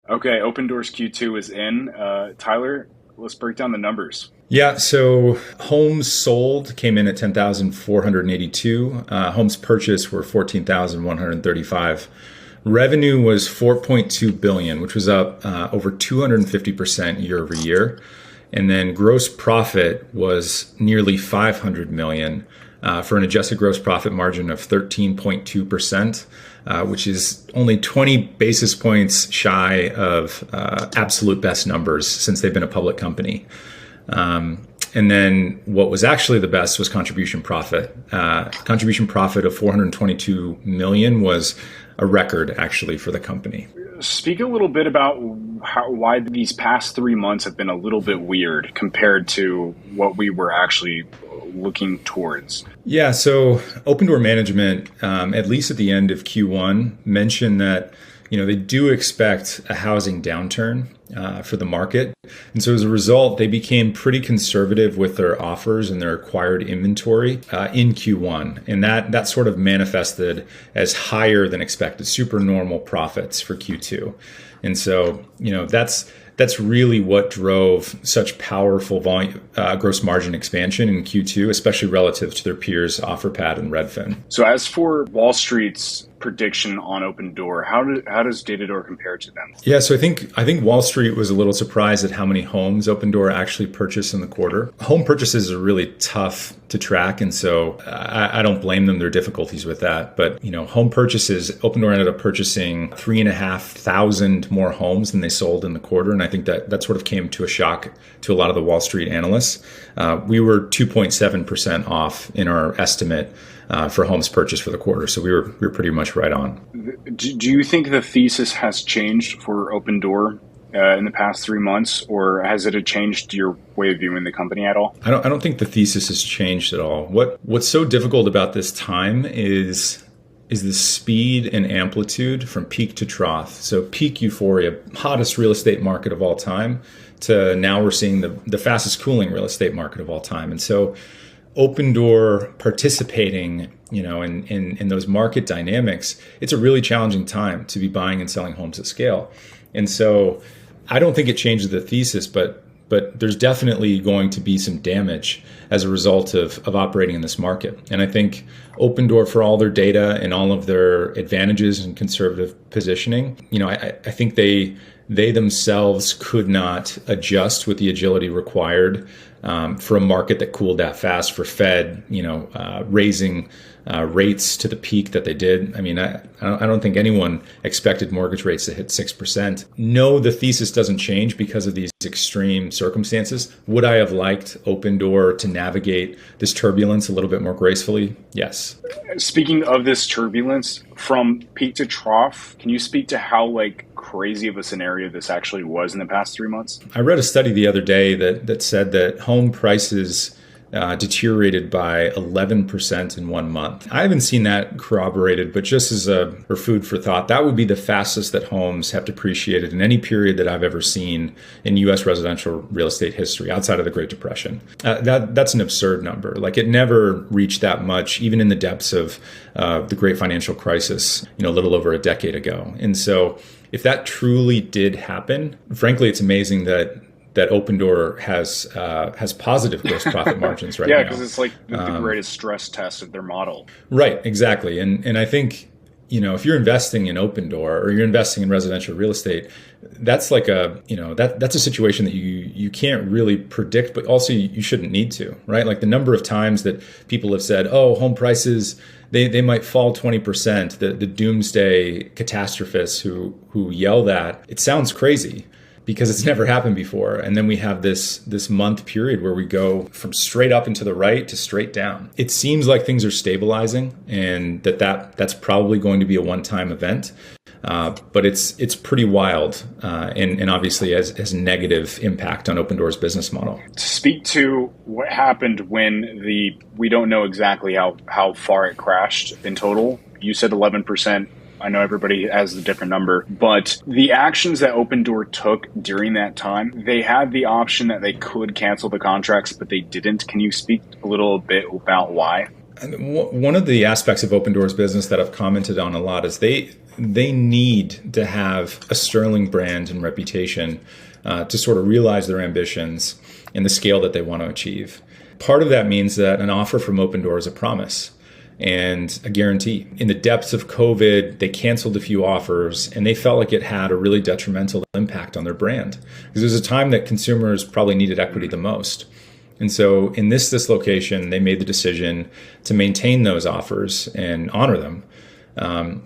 Okay, Opendoor's Q2 is in. Tyler, let's break down the numbers. Yeah, so homes sold came in at 10,482. Homes purchased were 14,135. Revenue was 4.2 billion, which was up over 250% year over year. And then gross profit was nearly 500 million for an adjusted gross profit margin of 13.2%, which is only 20 basis points shy of absolute best numbers since they've been a public company. And then what was actually the best was contribution profit. Contribution profit of 422 million was a record actually for the company. Speak a little bit about why these past 3 months have been a little bit weird compared to what we were actually looking towards. Yeah, so Opendoor management, at least at the end of Q1, mentioned that they do expect a housing downturn for the market. And so as a result, they became pretty conservative with their offers and their acquired inventory in Q1. And that sort of manifested as higher than expected, super normal profits for Q2. And so, that's really what drove such powerful volume, gross margin expansion in Q2, especially relative to their peers, OfferPad and Redfin. So as for Wall Street's prediction on Opendoor, how does Datadoor compare to them? Yeah, so I think Wall Street was a little surprised at how many homes Opendoor actually purchased in the quarter. Home purchases are really tough to track, and so I don't blame them. There are difficulties with that, but home purchases, Opendoor ended up purchasing 3,500 more homes than they sold in the quarter, and I think that sort of came to a shock to a lot of the Wall Street analysts. We were 2.7% off in our estimate for homes purchased for the quarter. So we were pretty much right on. Do you think the thesis has changed for Opendoor in the past 3 months, or has it changed your way of viewing the company at all? I don't think the thesis has changed at all. What's so difficult about this time is the speed and amplitude from peak to trough. So peak euphoria, hottest real estate market of all time, to now we're seeing the fastest cooling real estate market of all time. And so Opendoor participating, in those market dynamics, it's a really challenging time to be buying and selling homes at scale. And so I don't think it changes the thesis, but there's definitely going to be some damage as a result of operating in this market. And I think Opendoor, for all their data and all of their advantages and conservative positioning, I think they themselves could not adjust with the agility required for a market that cooled that fast, for Fed, raising rates to the peak that they did. I mean, I don't think anyone expected mortgage rates to hit 6%. No, the thesis doesn't change because of these extreme circumstances. Would I have liked Opendoor to navigate this turbulence a little bit more gracefully? Yes. Speaking of this turbulence, from peak to trough, can you speak to how crazy of a scenario this actually was in the past 3 months? I read a study the other day that said that home prices deteriorated by 11% in 1 month. I haven't seen that corroborated, but just as for food for thought, that would be the fastest that homes have depreciated in any period that I've ever seen in U.S. residential real estate history outside of the Great Depression. That's an absurd number. It never reached that much, even in the depths of the Great Financial Crisis, a little over a decade ago. And so if that truly did happen, frankly, it's amazing that Opendoor has positive gross profit margins right now. Yeah, because it's the greatest stress test of their model. Right, exactly. And I think, if you're investing in Opendoor or you're investing in residential real estate, that's that's a situation that you can't really predict, but also you shouldn't need to, right? The number of times that people have said, oh, home prices, they might fall 20%, the doomsday catastrophists who yell that, it sounds crazy, because it's never happened before. And then we have this month period where we go from straight up and to the right to straight down. It seems like things are stabilizing, and that's probably going to be a one-time event. But it's pretty wild, and obviously has negative impact on Opendoor's business model. Speak to what happened when we don't know exactly how far it crashed in total. You said 11%. I know everybody has a different number, but the actions that Opendoor took during that time, they had the option that they could cancel the contracts, but they didn't. Can you speak a little bit about why? One of the aspects of Opendoor's business that I've commented on a lot is they they need to have a sterling brand and reputation to sort of realize their ambitions and the scale that they want to achieve. Part of that means that an offer from Opendoor is a promise and a guarantee. In the depths of COVID, they canceled a few offers and they felt like it had a really detrimental impact on their brand. Because there was a time that consumers probably needed equity the most. And so in this dislocation, they made the decision to maintain those offers and honor them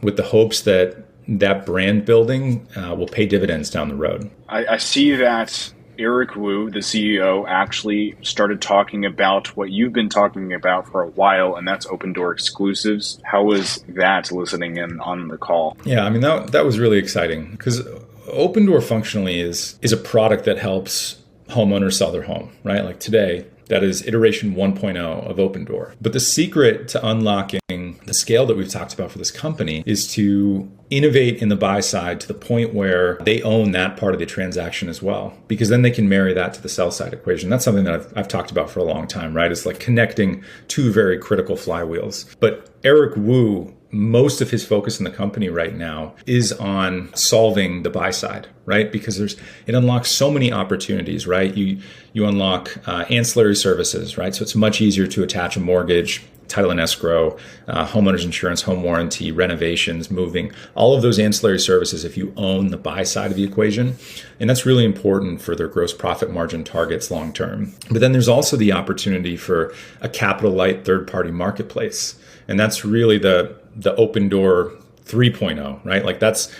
with the hopes that that brand building will pay dividends down the road. I see that Eric Wu, the CEO, actually started talking about what you've been talking about for a while, and that's Opendoor Exclusives. How was that listening in on the call? Yeah, I mean, that was really exciting because Opendoor functionally is a product that helps homeowners sell their home, right? Like today, that is iteration 1.0 of Opendoor. But the secret to unlocking the scale that we've talked about for this company is to innovate in the buy side to the point where they own that part of the transaction as well, because then they can marry that to the sell side equation. That's something that I've talked about for a long time, right? It's like connecting two very critical flywheels. But Eric Wu, most of his focus in the company right now is on solving the buy side, right? Because it unlocks so many opportunities, right? You unlock ancillary services, right? So it's much easier to attach a mortgage, title and escrow, homeowners insurance, home warranty, renovations, moving, all of those ancillary services if you own the buy side of the equation. And that's really important for their gross profit margin targets long term. But then there's also the opportunity for a capital light third party marketplace. And that's really the Opendoor 3.0, right? Like that's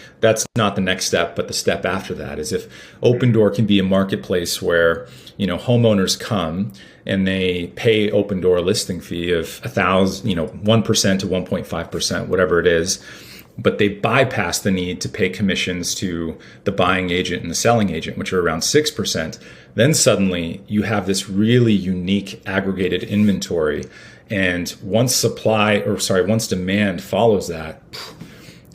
not the next step, but the step after that is if Opendoor can be a marketplace where, homeowners come and they pay Opendoor a listing fee of 1% to 1.5%, whatever it is, but they bypass the need to pay commissions to the buying agent and the selling agent, which are around 6%. Then suddenly you have this really unique aggregated inventory. And once demand follows that,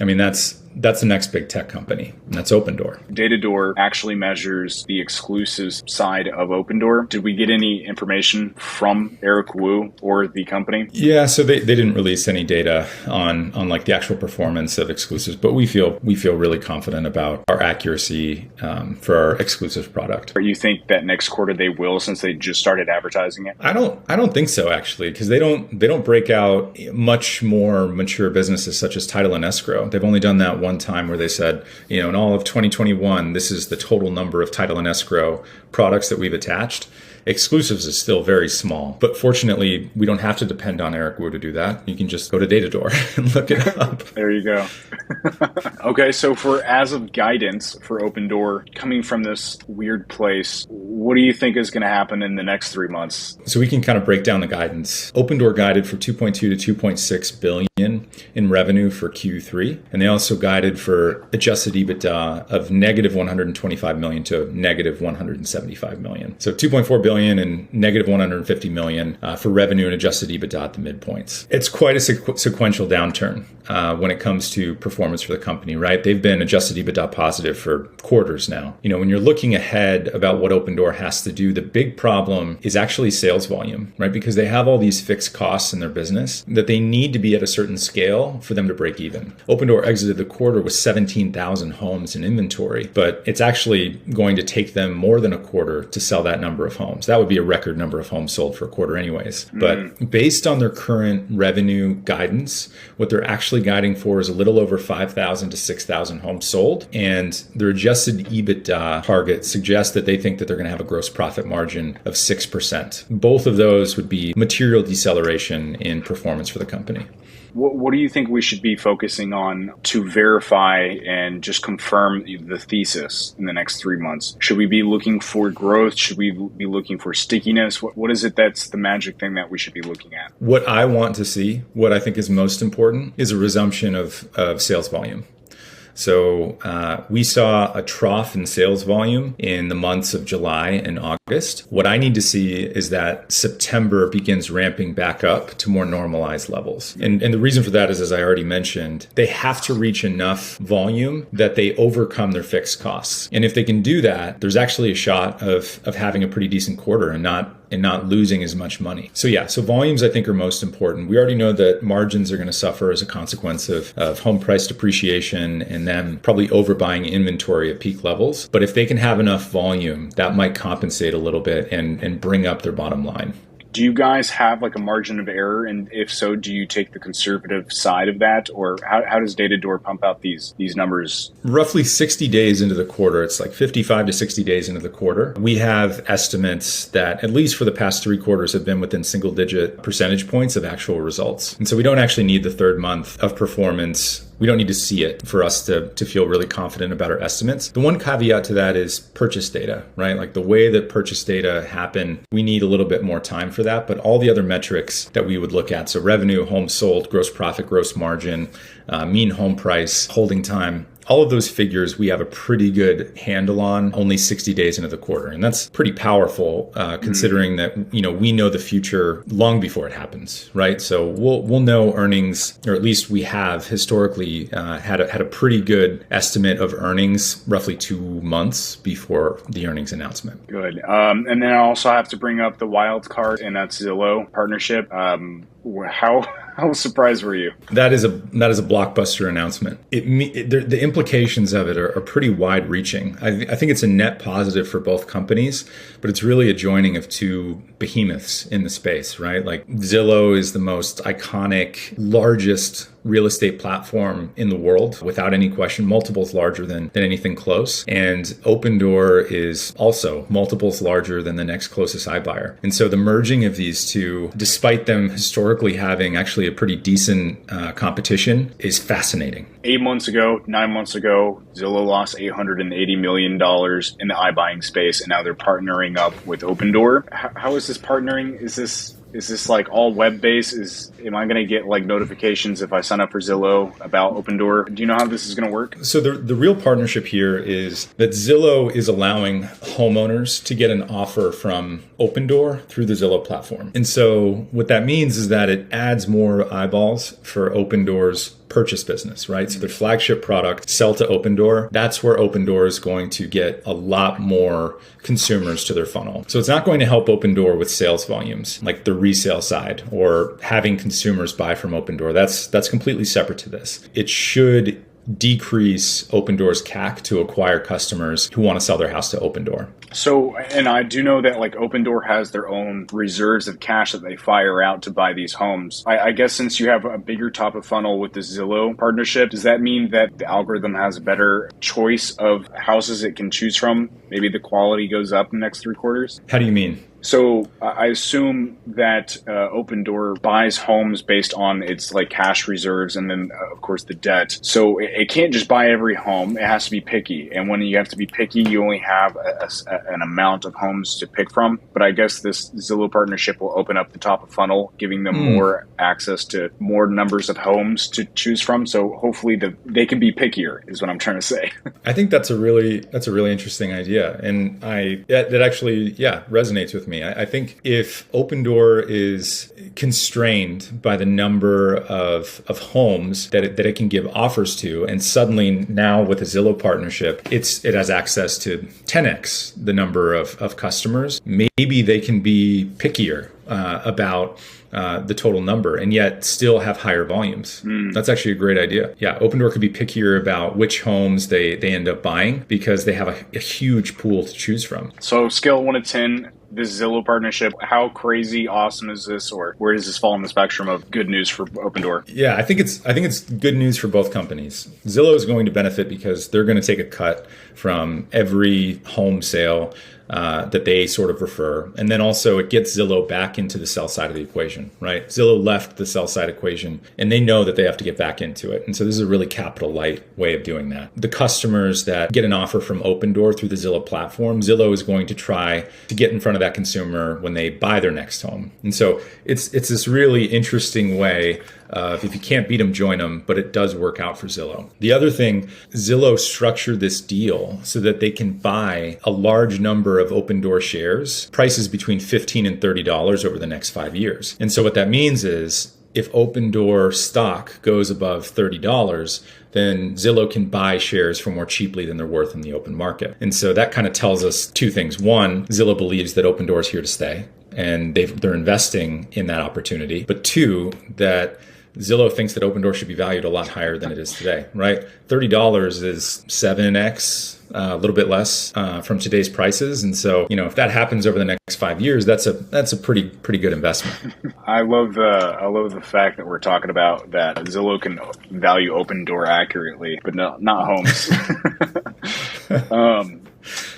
I mean, that's the next big tech company, and that's Opendoor. Datadoor actually measures the exclusives side of Opendoor. Did we get any information from Eric Wu or the company? Yeah, so they didn't release any data on like the actual performance of exclusives, but we feel really confident about our accuracy for our exclusives product. Or you think that next quarter they will, since they just started advertising it? I don't think so, actually, because they don't break out much more mature businesses such as title and escrow. They've only done that one time where they said, in all of 2021, this is the total number of title and escrow products that we've attached. Exclusives is still very small, but fortunately, we don't have to depend on Eric Wu to do that. You can just go to Datadoor and look it up. There you go. Okay, so for as of guidance for Opendoor, coming from this weird place, what do you think is going to happen in the next 3 months? So we can kind of break down the guidance. Opendoor guided for 2.2 to 2.6 billion in revenue for Q3, and they also guided for adjusted EBITDA of negative 125 million to negative 175 million. So 2.4 billion and negative 150 million for revenue and adjusted EBITDA at the midpoints. It's quite a sequential downturn when it comes to performance for the company, right? They've been adjusted EBITDA positive for quarters now. When you're looking ahead about what Opendoor has to do, the big problem is actually sales volume, right? Because they have all these fixed costs in their business that they need to be at a certain scale for them to break even. Opendoor exited the quarter with 17,000 homes in inventory, but it's actually going to take them more than a quarter to sell that number of homes. That would be a record number of homes sold for a quarter anyways. But based on their current revenue guidance, what they're actually guiding for is a little over 5,000 to 6,000 homes sold. And their adjusted EBITDA target suggests that they think that they're going to have a gross profit margin of 6%. Both of those would be material deceleration in performance for the company. What do you think we should be focusing on to verify and just confirm the thesis in the next 3 months? Should we be looking for growth? Should we be looking for stickiness? What is it that's the magic thing that we should be looking at? What I want to see, what I think is most important, is a resumption of sales volume. So we saw a trough in sales volume in the months of July and August. What I need to see is that September begins ramping back up to more normalized levels. And the reason for that is, as I already mentioned, they have to reach enough volume that they overcome their fixed costs. And if they can do that, there's actually a shot of having a pretty decent quarter and not not losing as much money. So yeah, so volumes I think are most important. We already know that margins are going to suffer as a consequence of home price depreciation and them probably overbuying inventory at peak levels. But if they can have enough volume, that might compensate a little bit and bring up their bottom line. Do you guys have like a margin of error? And if so, do you take the conservative side of that? Or how does Datadoor pump out these numbers? Roughly 60 days into the quarter, it's like 55 to 60 days into the quarter, we have estimates that at least for the past 3 quarters have been within single digit percentage points of actual results. And so we don't actually need the third month of performance. We don't need to see it for us to feel really confident about our estimates. The one caveat to that is purchase data, right? Like the way that purchase data happen, we need a little bit more time for that. But all the other metrics that we would look at, so revenue, homes sold, gross profit, gross margin, mean home price, holding time, all of those figures we have a pretty good handle on only 60 days into the quarter. And that's pretty powerful considering that, we know the future long before it happens, right? So we'll know earnings, or at least we have historically had a pretty good estimate of earnings roughly 2 months before the earnings announcement. Good. And then I also have to bring up the wild card, and that's Zillow partnership. How surprised were you? That is a blockbuster announcement. The implications of it are pretty wide reaching. I think it's a net positive for both companies, but it's really a joining of 2 behemoths in the space, right? Like Zillow is the most iconic, largest real estate platform in the world, without any question, multiples larger than anything close. And Opendoor is also multiples larger than the next closest iBuyer. And so the merging of these 2, despite them historically having actually a pretty decent competition, is fascinating. 8 months ago, 9 months ago, Zillow lost $880 million in the iBuying space, and now they're partnering up with Opendoor. How is this partnering? Is this like all web-based? Am I going to get like notifications if I sign up for Zillow about Opendoor? Do you know how this is going to work? So the real partnership here is that Zillow is allowing homeowners to get an offer from Opendoor through the Zillow platform. And so what that means is that it adds more eyeballs for Opendoor's purchase business, right? So their flagship product, sell to Opendoor, that's where Opendoor is going to get a lot more consumers to their funnel. So it's not going to help Opendoor with sales volumes, like the resale side or having consumers buy from Opendoor. That's completely separate to this. It should decrease Opendoor's CAC to acquire customers who want to sell their house to Opendoor. So, and I do know that like Opendoor has their own reserves of cash that they fire out to buy these homes. I guess since you have a bigger top of funnel with the Zillow partnership, does that mean that the algorithm has a better choice of houses it can choose from? Maybe the quality goes up in the next 3 quarters? How do you mean? So I assume that Opendoor buys homes based on its like cash reserves and then of course the debt. So it can't just buy every home. It has to be picky. And when you have to be picky, you only have an amount of homes to pick from. But I guess this Zillow partnership will open up the top of funnel, giving them more access to more numbers of homes to choose from. So hopefully they can be pickier is what I'm trying to say. I think that's a really interesting idea. And that actually resonates with me. I think if Opendoor is constrained by the number of homes that it can give offers to, and suddenly now with a Zillow partnership, it has access to 10x the number of customers, maybe they can be pickier about the total number and yet still have higher volumes. That's actually a great idea. Yeah, Opendoor could be pickier about which homes they end up buying because they have a huge pool to choose from. So scale 1 to 10, this Zillow partnership, how crazy awesome is this, or where does this fall on the spectrum of good news for Opendoor? Yeah, I think it's good news for both companies. Zillow is going to benefit because they're going to take a cut from every home sale that they sort of refer. And then also it gets Zillow back into the sell side of the equation, right? Zillow left the sell side equation and they know that they have to get back into it. And so this is a really capital light way of doing that. The customers that get an offer from Opendoor through the Zillow platform, Zillow is going to try to get in front of that consumer when they buy their next home. And so it's this really interesting way of if you can't beat them, join them, but it does work out for Zillow. The other thing, Zillow structured this deal so that they can buy a large number of Opendoor shares, prices between $15 and $30 over the next 5 years. And so what that means is if Opendoor stock goes above $30, then Zillow can buy shares for more cheaply than they're worth in the open market. And so that kind of tells us 2 things. 1, Zillow believes that Opendoor is here to stay. and they're investing in that opportunity. But two, that Zillow thinks that Opendoor should be valued a lot higher than it is today, right? $30 is 7x, a little bit less from today's prices. And so, if that happens over the next 5 years, that's a pretty good investment. I love the fact that we're talking about that Zillow can value Opendoor accurately, but not homes.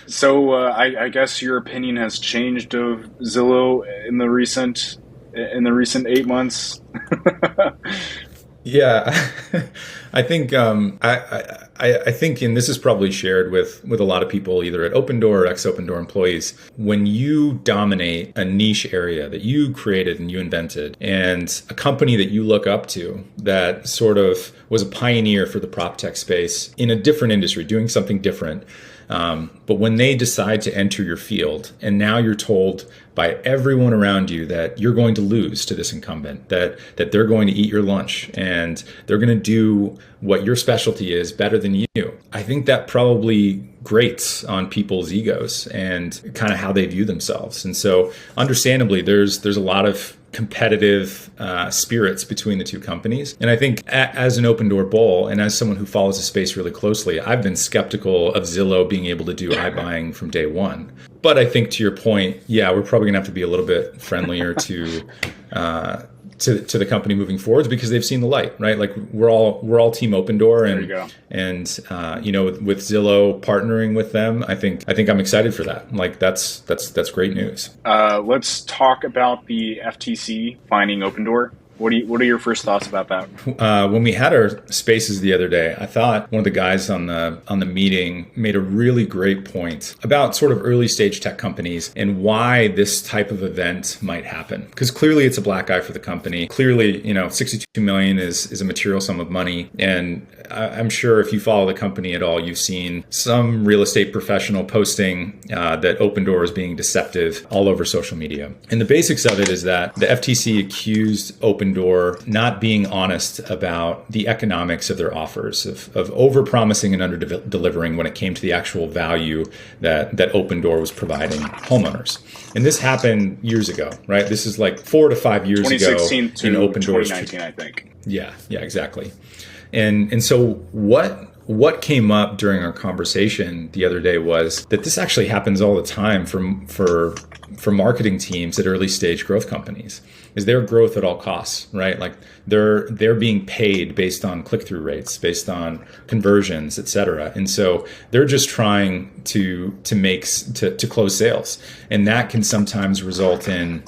So I guess your opinion has changed of Zillow in the recent 8 months. Yeah, I think I think, and this is probably shared with a lot of people either at Opendoor or ex-Opendoor employees, when you dominate a niche area that you created and you invented, and a company that you look up to that sort of was a pioneer for the prop tech space in a different industry, doing something different. But when they decide to enter your field, and now you're told by everyone around you that you're going to lose to this incumbent, that they're going to eat your lunch and they're going to do what your specialty is better than you, I think that probably grates on people's egos and kind of how they view themselves. And so understandably, there's a lot of competitive spirits between the two companies. And I think as an Opendoor bull and as someone who follows the space really closely, I've been skeptical of Zillow being able to do iBuying from day one. But I think to your point, yeah, we're probably gonna have to be a little bit friendlier to the company moving forwards because they've seen the light, right? Like we're all team Opendoor, and with Zillow partnering with them, I think I'm excited for that. Like that's great news. Let's talk about the FTC finding Opendoor. What are your first thoughts about that? When we had our spaces the other day, I thought one of the guys on the meeting made a really great point about sort of early stage tech companies and why this type of event might happen. Because clearly it's a black eye for the company. Clearly, 62 million is a material sum of money. And I'm sure if you follow the company at all, you've seen some real estate professional posting that Opendoor is being deceptive all over social media. And the basics of it is that the FTC accused Opendoor not being honest about the economics of their offers, of over-promising and under-delivering when it came to the actual value that Opendoor was providing homeowners. And this happened years ago, right? This is like 4 to 5 years ago. 2016 to 2019, I think. Yeah, exactly. And so what came up during our conversation the other day was that this actually happens all the time for marketing teams at early stage growth companies. Is their growth at all costs, right? Like they're being paid based on click-through rates, based on conversions, et cetera. And so they're just trying to close sales. And that can sometimes result in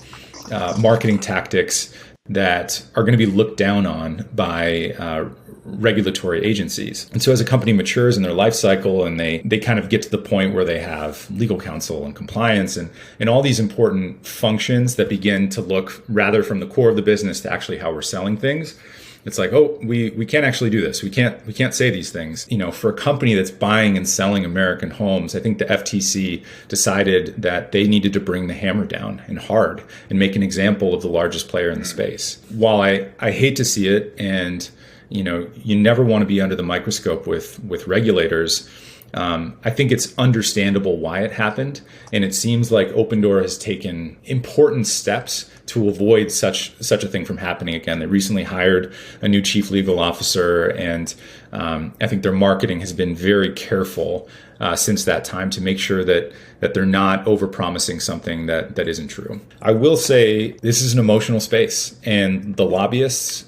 marketing tactics that are going to be looked down on by regulatory agencies. And so as a company matures in their life cycle and they kind of get to the point where they have legal counsel and compliance and all these important functions that begin to look rather from the core of the business to actually how we're selling things, it's like, oh, we can't actually do this. We can't say these things. For a company that's buying and selling American homes, I think the FTC decided that they needed to bring the hammer down and hard and make an example of the largest player in the space. While I hate to see it, and you never want to be under the microscope with regulators, I think it's understandable why it happened. And it seems like Opendoor has taken important steps to avoid such a thing from happening again. They recently hired a new chief legal officer, and I think their marketing has been very careful since that time to make sure that they're not over-promising something that isn't true. I will say this is an emotional space, and the lobbyists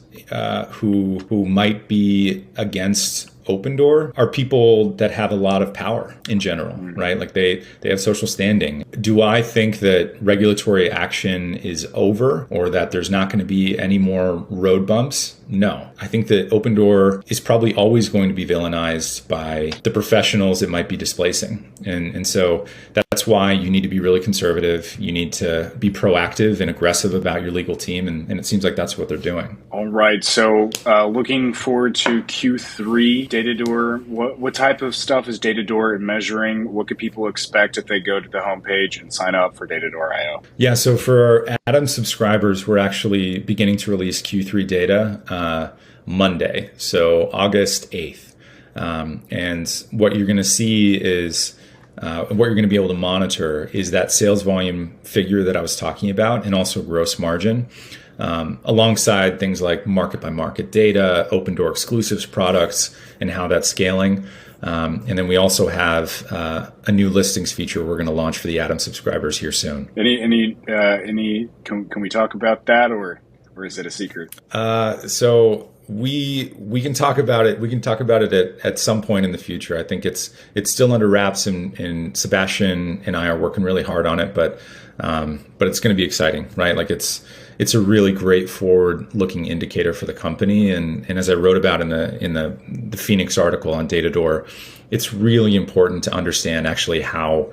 who might be against Opendoor are people that have a lot of power in general, right? Like they have social standing. Do I think that regulatory action is over or that there's not going to be any more road bumps? No. I think that Opendoor is probably always going to be villainized by the professionals it might be displacing. And so that's why you need to be really conservative. You need to be proactive and aggressive about your legal team. And it seems like that's what they're doing. All right. So looking forward to Q3, Datadoor. What type of stuff is Datadoor measuring? What could people expect if they go to the homepage and sign up for Datadoor.io? Yeah. So for our Adam subscribers, we're actually beginning to release Q3 data Monday, so August 8th. And what you're going to see is what you're going to be able to monitor is that sales volume figure that I was talking about, and also gross margin, alongside things like market by market data, Opendoor Exclusives products, and how that's scaling. And then we also have a new listings feature we're going to launch for the Atom subscribers here soon. Can we talk about that, or is it a secret? So we can talk about it. We can talk about it at some point in the future. I think it's still under wraps, and Sebastian and I are working really hard on it. But it's going to be exciting, right? Like it's a really great forward-looking indicator for the company. And as I wrote about in the Phoenix article on Datadoor, it's really important to understand actually how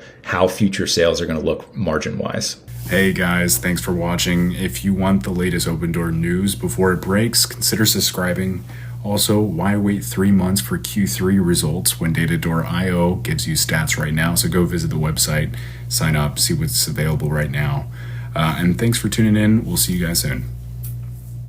future sales are going to look margin-wise. Hey guys, thanks for watching. If you want the latest Opendoor news before it breaks, consider subscribing. Also, why wait 3 months for Q3 results when Datadoor.io gives you stats right now? So go visit the website, sign up, see what's available right now. And thanks for tuning in. We'll see you guys soon.